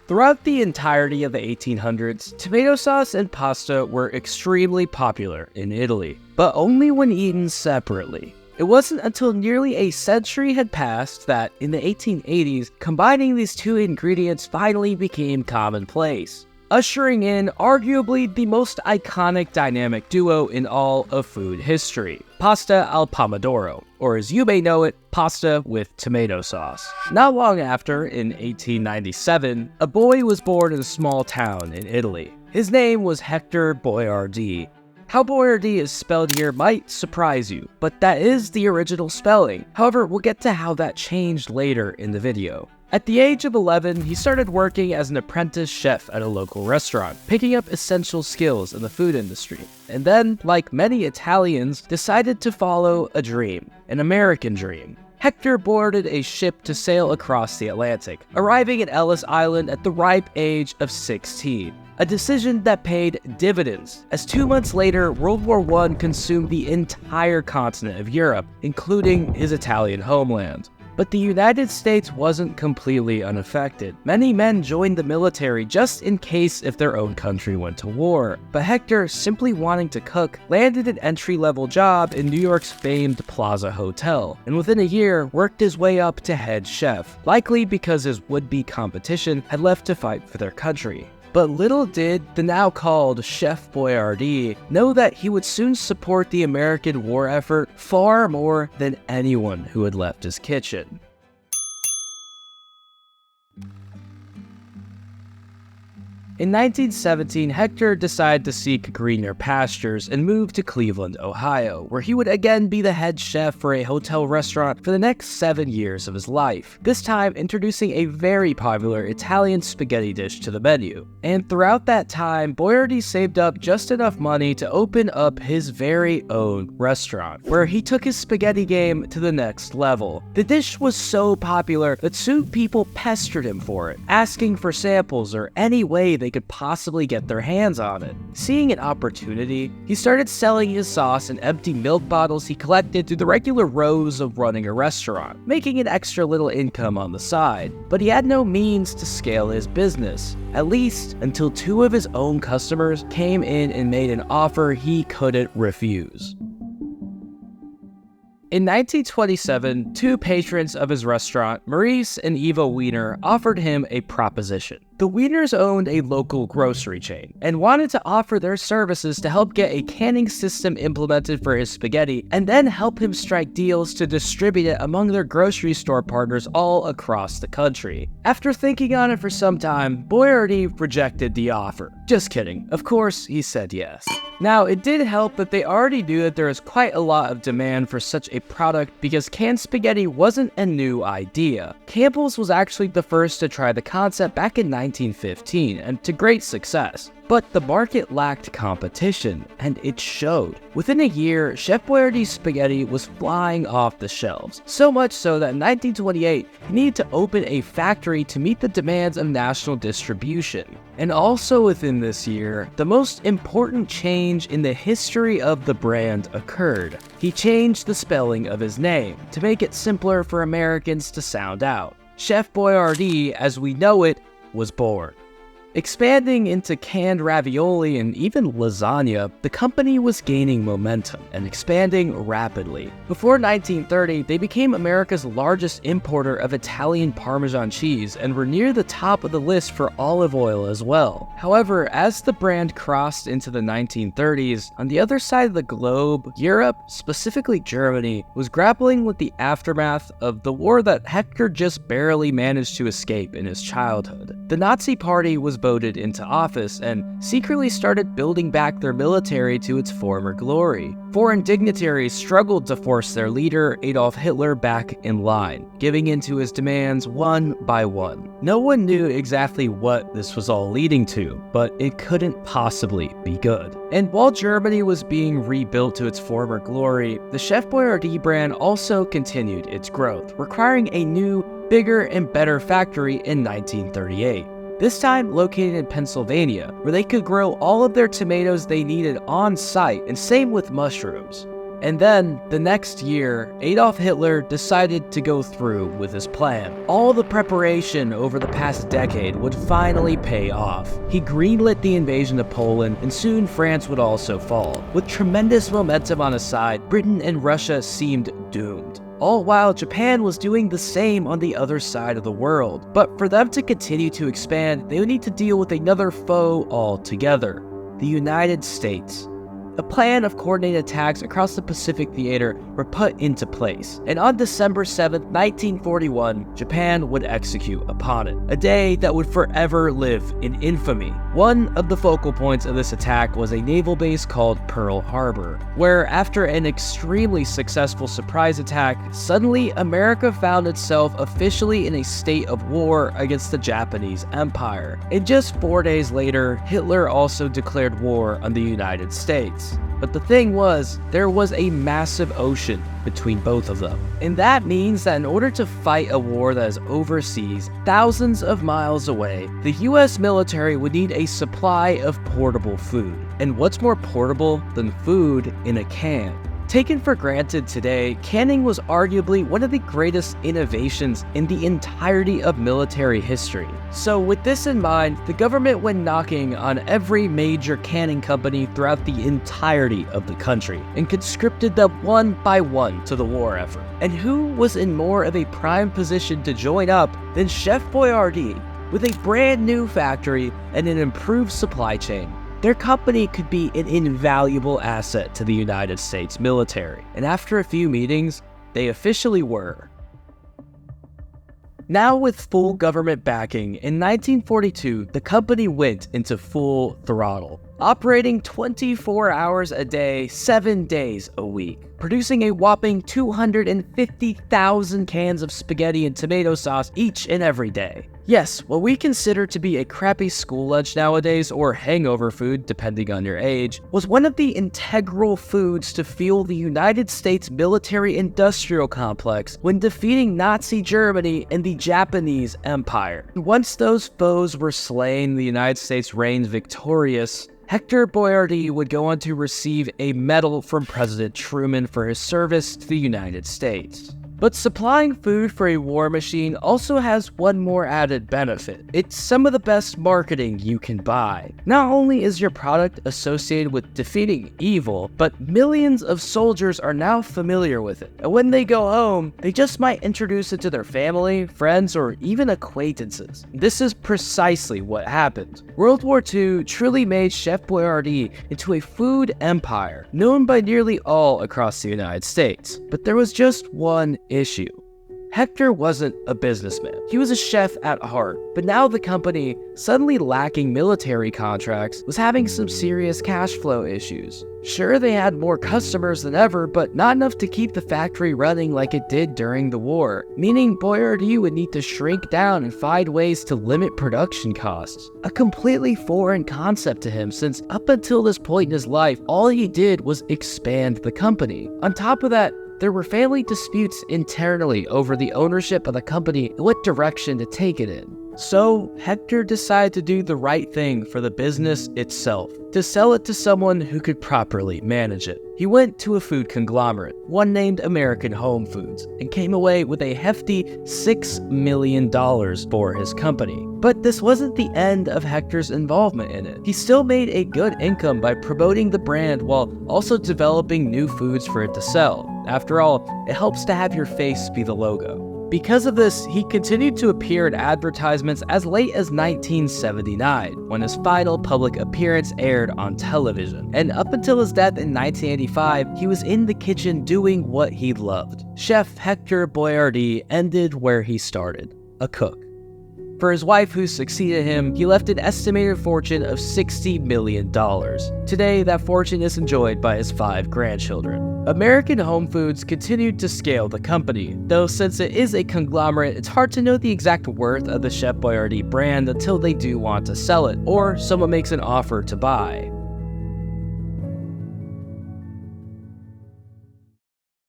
Throughout the entirety of the 1800s, tomato sauce and pasta were extremely popular in Italy, but only when eaten separately. It wasn't until nearly a century had passed that, in the 1880s, combining these two ingredients finally became commonplace, ushering in arguably the most iconic dynamic duo in all of food history, pasta al pomodoro, or as you may know it, pasta with tomato sauce. Not long after, in 1897, a boy was born in a small town in Italy. His name was Hector Boiardi. How Boiardi is spelled here might surprise you, but that is the original spelling. However, we'll get to how that changed later in the video. At the age of 11, he started working as an apprentice chef at a local restaurant, picking up essential skills in the food industry. And then, like many Italians, decided to follow a dream, an American dream. Hector boarded a ship to sail across the Atlantic, arriving at Ellis Island at the ripe age of 16. A decision that paid dividends, as 2 months later, World War I consumed the entire continent of Europe, including his Italian homeland. But the United States wasn't completely unaffected. Many men joined the military just in case if their own country went to war. But Hector, simply wanting to cook, landed an entry-level job in New York's famed Plaza Hotel, and within a year worked his way up to head chef, likely because his would-be competition had left to fight for their country. But little did the now called Chef Boyardee know that he would soon support the American war effort far more than anyone who had left his kitchen. In 1917, Hector decided to seek greener pastures and moved to Cleveland, Ohio, where he would again be the head chef for a hotel restaurant for the next 7 years of his life, this time introducing a very popular Italian spaghetti dish to the menu. And throughout that time, Boiardi saved up just enough money to open up his very own restaurant, where he took his spaghetti game to the next level. The dish was so popular that soon people pestered him for it, asking for samples or any way they could possibly get their hands on it. Seeing an opportunity, he started selling his sauce in empty milk bottles he collected through the regular rows of running a restaurant, making an extra little income on the side. But he had no means to scale his business, at least until 2 of his own customers came in and made an offer he couldn't refuse. In 1927, 2 patrons of his restaurant, Maurice and Eva Wiener, offered him a proposition. The Wieners owned a local grocery chain and wanted to offer their services to help get a canning system implemented for his spaghetti and then help him strike deals to distribute it among their grocery store partners all across the country. After thinking on it for some time, Boiardi rejected the offer. Just kidding. Of course, he said yes. Now, it did help that they already knew that there was quite a lot of demand for such a product because canned spaghetti wasn't a new idea. Campbell's was actually the first to try the concept back in 1915, and to great success. But the market lacked competition, and it showed. Within a year, Chef Boyardi's spaghetti was flying off the shelves, so much so that in 1928, he needed to open a factory to meet the demands of national distribution. And also within this year, the most important change in the history of the brand occurred. He changed the spelling of his name to make it simpler for Americans to sound out. Chef Boyardee, as we know it, was born. Expanding into canned ravioli and even lasagna, the company was gaining momentum and expanding rapidly. Before 1930, they became America's largest importer of Italian Parmesan cheese and were near the top of the list for olive oil as well. However, as the brand crossed into the 1930s, on the other side of the globe, Europe, specifically Germany, was grappling with the aftermath of the war that Hector just barely managed to escape in his childhood. The Nazi Party was voted into office and secretly started building back their military to its former glory. Foreign dignitaries struggled to force their leader, Adolf Hitler, back in line, giving in to his demands one by one. No one knew exactly what this was all leading to, but it couldn't possibly be good. And while Germany was being rebuilt to its former glory, the Chef Boyardee brand also continued its growth, requiring a new, bigger, and better factory in 1938. This time located in Pennsylvania, where they could grow all of their tomatoes they needed on site, and same with mushrooms. And then, the next year, Adolf Hitler decided to go through with his plan. All the preparation over the past decade would finally pay off. He greenlit the invasion of Poland, and soon France would also fall. With tremendous momentum on his side, Britain and Russia seemed doomed. All while Japan was doing the same on the other side of the world. But for them to continue to expand, they would need to deal with another foe altogether: the United States. A plan of coordinated attacks across the Pacific theater were put into place, and on December 7, 1941, Japan would execute upon it, a day that would forever live in infamy. One of the focal points of this attack was a naval base called Pearl Harbor, where after an extremely successful surprise attack, suddenly America found itself officially in a state of war against the Japanese Empire. And just 4 days later, Hitler also declared war on the United States. But the thing was, there was a massive ocean between both of them. And that means that in order to fight a war that is overseas, thousands of miles away, the US military would need a supply of portable food. And what's more portable than food in a can? Taken for granted today, canning was arguably one of the greatest innovations in the entirety of military history. So with this in mind, the government went knocking on every major canning company throughout the entirety of the country and conscripted them one by one to the war effort. And who was in more of a prime position to join up than Chef Boyardee? With a brand new factory and an improved supply chain, their company could be an invaluable asset to the United States military, and after a few meetings, they officially were. Now with full government backing, in 1942, the company went into full throttle, operating 24 hours a day, 7 days a week, producing a whopping 250,000 cans of spaghetti and tomato sauce each and every day. Yes, what we consider to be a crappy school lunch nowadays, or hangover food depending on your age, was one of the integral foods to fuel the United States military-industrial complex when defeating Nazi Germany and the Japanese Empire. Once those foes were slain, the United States reigned victorious. Hector Boyardee would go on to receive a medal from President Truman for his service to the United States. But supplying food for a war machine also has one more added benefit. It's some of the best marketing you can buy. Not only is your product associated with defeating evil, but millions of soldiers are now familiar with it. And when they go home, they just might introduce it to their family, friends, or even acquaintances. This is precisely what happened. World War II truly made Chef Boyardee into a food empire, known by nearly all across the United States. But there was just one issue. Hector wasn't a businessman. He was a chef at heart, but now the company, suddenly lacking military contracts, was having some serious cash flow issues. Sure, they had more customers than ever, but not enough to keep the factory running like it did during the war, meaning Boyardee would need to shrink down and find ways to limit production costs. A completely foreign concept to him, since up until this point in his life, all he did was expand the company. On top of that, there were family disputes internally over the ownership of the company and what direction to take it in. So, Hector decided to do the right thing for the business itself, to sell it to someone who could properly manage it. He went to a food conglomerate, one named American Home Foods, and came away with a hefty $6 million for his company. But this wasn't the end of Hector's involvement in it. He still made a good income by promoting the brand while also developing new foods for it to sell. After all, it helps to have your face be the logo. Because of this, he continued to appear in advertisements as late as 1979, when his final public appearance aired on television. And up until his death in 1985, he was in the kitchen doing what he loved. Chef Hector Boyardee ended where he started, a cook. For his wife who succeeded him, he left an estimated fortune of $60 million. Today, that fortune is enjoyed by his 5 grandchildren. American Home Foods continued to scale the company, though since it is a conglomerate, it's hard to know the exact worth of the Chef Boyardee brand until they do want to sell it, or someone makes an offer to buy.